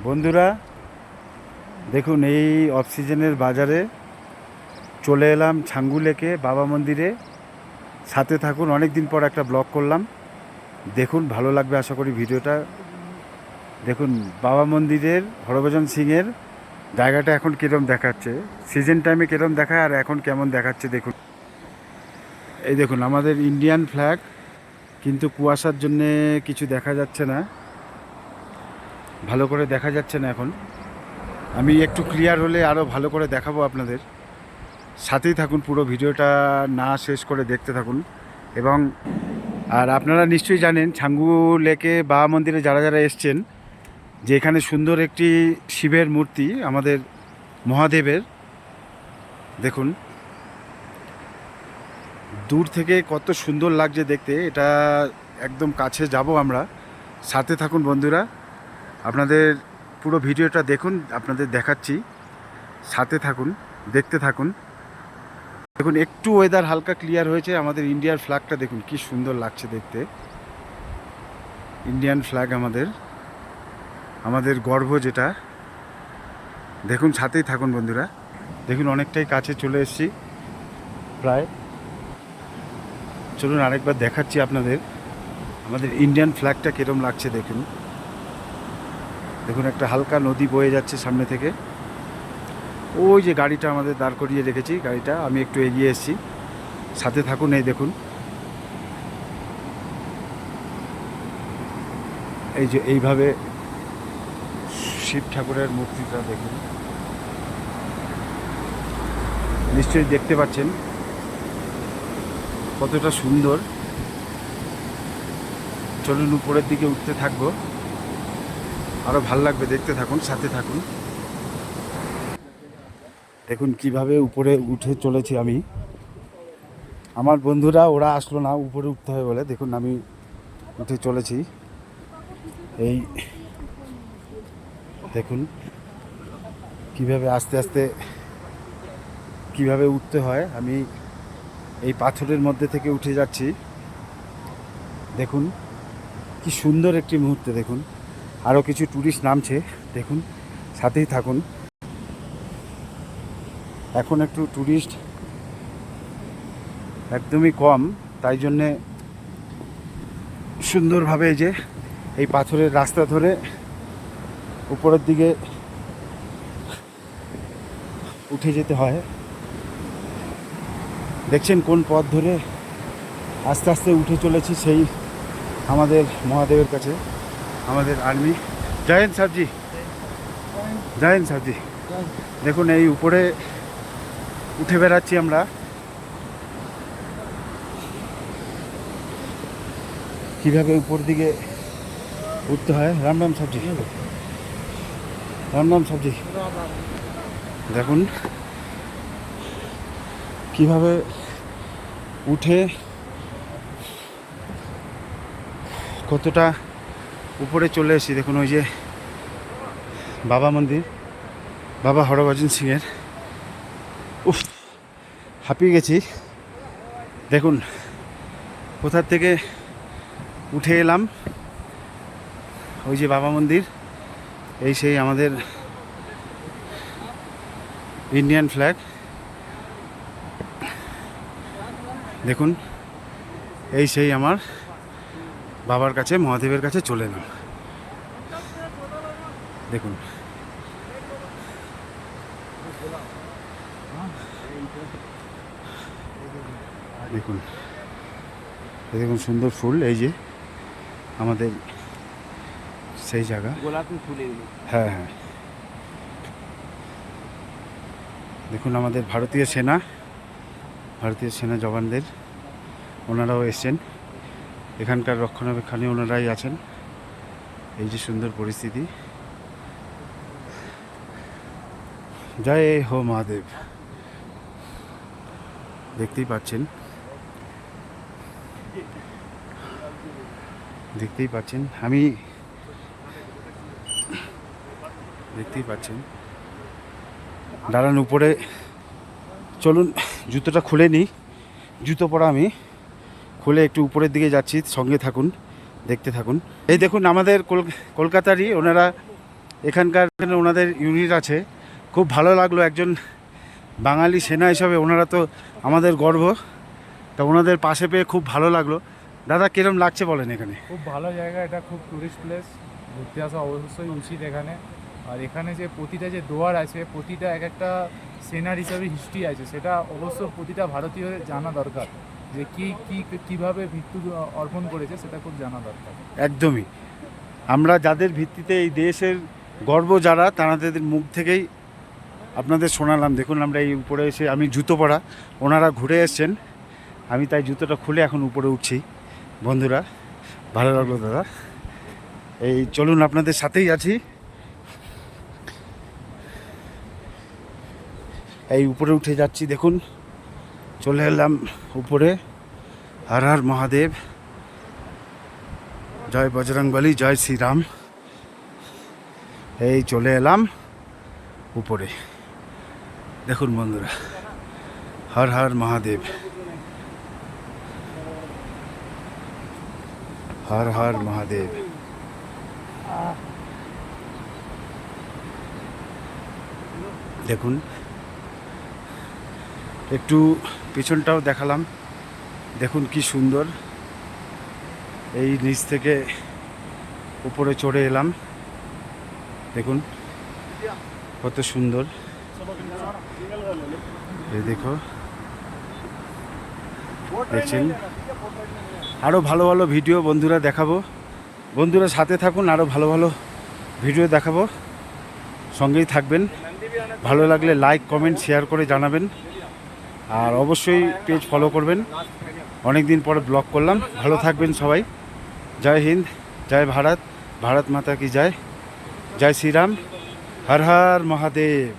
বন্ধুরা দেখুন, এই অফ সিজনের বাজারে চলে এলাম ছাঙ্গু লেকে বাবা মন্দিরে। সাথে থাকুন, অনেক দিন পর একটা ব্লগ করলাম। দেখুন, ভালো লাগবে আশা করি ভিডিওটা। দেখুন বাবা মন্দিরের হরভজন সিংয়ের জায়গাটা এখন কীরকম দেখাচ্ছে, সিজন টাইমে কীরকম দেখায় আর এখন কেমন দেখাচ্ছে দেখুন। এই দেখুন আমাদের ইন্ডিয়ান ফ্ল্যাগ, কিন্তু কুয়াশার জন্যে কিছু দেখা যাচ্ছে না, ভালো করে দেখা যাচ্ছে না। এখন আমি একটু ক্লিয়ার হলে আরও ভালো করে দেখাবো আপনাদের। সাথেই থাকুন, পুরো ভিডিওটা না শেষ করে দেখতে থাকুন। এবং আর আপনারা নিশ্চয়ই জানেন ছাঙ্গু লেকে বাবা মন্দিরে যারা যারা এসছেন, যে এখানে সুন্দর একটি শিবের মূর্তি আমাদের মহাদেবের। দেখুন দূর থেকে কত সুন্দর লাগছে দেখতে, এটা একদম কাছে যাব আমরা। সাথে থাকুন বন্ধুরা, আপনাদের পুরো ভিডিওটা দেখুন, আপনাদের দেখাচ্ছি। সাথে থাকুন, দেখতে থাকুন। দেখুন একটু ওয়েদার হালকা ক্লিয়ার হয়েছে, আমাদের ইন্ডিয়ার ফ্ল্যাগটা দেখুন কি সুন্দর লাগছে দেখতে। ইন্ডিয়ান ফ্ল্যাগ আমাদের গর্ব যেটা। দেখুন সাথেই থাকুন বন্ধুরা। দেখুন অনেকটাই কাছে চলে এসেছি প্রায়। চলুন আরেকবার দেখাচ্ছি আপনাদের আমাদের ইন্ডিয়ান ফ্ল্যাগটা কীরকম লাগছে দেখুন। দেখুন একটা হালকা নদী বয়ে যাচ্ছে সামনে থেকে। ওই যে গাড়িটা আমাদের দাঁড় করিয়ে রেখেছি, গাড়িটা আমি একটু এগিয়ে এসেছি। সাথে থাকুন। এই দেখুন, এই যে এইভাবে শিব ঠাকুরের মূর্তিটা দেখুন, নিশ্চয়ই দেখতে পাচ্ছেন কতটা সুন্দর। চলুন উপরের দিকে উঠতে থাকবো, আরও ভাল লাগবে, দেখতে থাকুন, সাথে থাকুন। দেখুন কিভাবে উপরে উঠে চলেছি আমি। আমার বন্ধুরা ওরা আসলো না, উপরে উঠতে হবে বলে। দেখুন আমি উঠে চলেছি। এই দেখুন কিভাবে আস্তে আস্তে কিভাবে উঠতে হয়। আমি এই পাথরের মধ্যে থেকে উঠে যাচ্ছি। দেখুন কি সুন্দর একটি মুহূর্তে। দেখুন আরও কিছু ট্যুরিস্ট নামছে, দেখুন সাথেই থাকুন। এখন একটু ট্যুরিস্ট একদমই কম, তাই জন্যে সুন্দরভাবে এই যে এই পাথরের রাস্তা ধরে উপরের দিকে উঠে যেতে হয়। দেখছেন কোন পথ ধরে আস্তে আস্তে উঠে চলেছি সেই আমাদের মহাদেবের কাছে। আমাদের আর্মি। জয় হিন্দ স্যারজি, জয় হিন্দ স্যারজি। দেখুন এই উপরে উঠে বেড়াচ্ছি আমরা। কীভাবে উপর দিকে উঠতে হয়। রাম রাম স্যারজি, রাম রাম স্যারজি। দেখুন কিভাবে উঠে কতটা উপরে চলে এসেছি। দেখুন ওই যে বাবা মন্দির, বাবা হরভজন সিংয়ের। উফ, হাঁপিয়ে গেছি। দেখুন কোথার থেকে উঠে এলাম, ওই যে বাবা মন্দির। এই সেই আমাদের ইন্ডিয়ান ফ্ল্যাগ। দেখুন এই সেই আমার বাবার কাছে, মহাদেবের কাছে চলে এলাম। দেখুন দেখুন দেখুন সুন্দর ফুল, এই যে আমাদের সেই জায়গা, গোলাপি ফুল। হ্যাঁ হ্যাঁ, দেখুন আমাদের ভারতীয় সেনা জওয়ানদের, ওনারাও এসছেন। এখানকার রক্ষণাবেক্ষণে ওনারাই আছেন। এই যে সুন্দর পরিস্থিতি। জয় হো মহাদেব। দেখতেই পাচ্ছেন, আমি দেখতেই পাচ্ছেন। দাঁড়ান উপরে, চলুন জুতোটা খুলে নিই। জুতো পরা আমি খুলে একটু উপরের দিকে যাচ্ছি, সঙ্গে থাকুন, দেখতে থাকুন। এই দেখুন আমাদের কলকাতারই ওনারা এখানকার ওনাদের ইউনিট আছে, খুব ভালো লাগলো। একজন বাঙালি সেনা হিসাবে ওনারা তো আমাদের গর্ব, তা ওনাদের পাশে পেয়ে খুব ভালো লাগলো। দাদা কিরম লাগছে বলেন এখানে? খুব ভালো জায়গা, এটা খুব টুরিস্ট প্লেস, ঘুরতে আসা অবশ্যই উচিত এখানে। আর এখানে যে প্রতিটা যে দোয়ার আছে, প্রতিটা এক একটা সেনার হিসাবে হিস্ট্রি আছে, সেটা অবশ্য প্রতিটা ভারতীয় জানা দরকার, যে কীভাবে মৃত্যু অর্পণ করেছে সেটা খুব জানা দরকার। একদমই, আমরা যাদের ভিত্তিতে এই দেশের গর্ব যারা, তাদের মুখ থেকেই আপনাদের শোনালাম। দেখুন আমরা এই উপরে এসে, আমি জুতো পরা, ওনারা ঘুরে এসছেন, আমি তাই জুতোটা খুলে এখন উপরে উঠছি। বন্ধুরা ভালো লাগলো দাদা, এই চলুন আপনাদের সাথেই আছি। এই উপরে উঠে যাচ্ছি, দেখুন চলে এলাম উপরে। হর হর মহাদেব, জয় বজরংবলী, জয় শ্রীরাম। এই চলে এলাম উপরে, দেখুন বন্ধুরা, হর হর মহাদেব, হর হর মহাদেব। দেখুন একটু পিছনটাও দেখালাম, দেখুন কি সুন্দর। এই নিচ থেকে উপরে চড়ে এলাম, দেখুন কত সুন্দর। এই দেখো, দেখছেন, আরও ভালো ভালো ভিডিও বন্ধুরা দেখাবো। বন্ধুরা সাথে থাকুন, আরও ভালো ভালো ভিডিও দেখাবো, সঙ্গেই থাকবেন। ভালো লাগলে লাইক কমেন্ট শেয়ার করে জানাবেন, আর অবশ্যই পেজ ফলো করবেন। অনেক দিন পরে ব্লগ করলাম, ভালো থাকবেন সবাই। জয় হিন্দ, জয় ভারত, ভারত মাতা কি জয়, জয় শ্রীরাম, হর হর মহাদেব।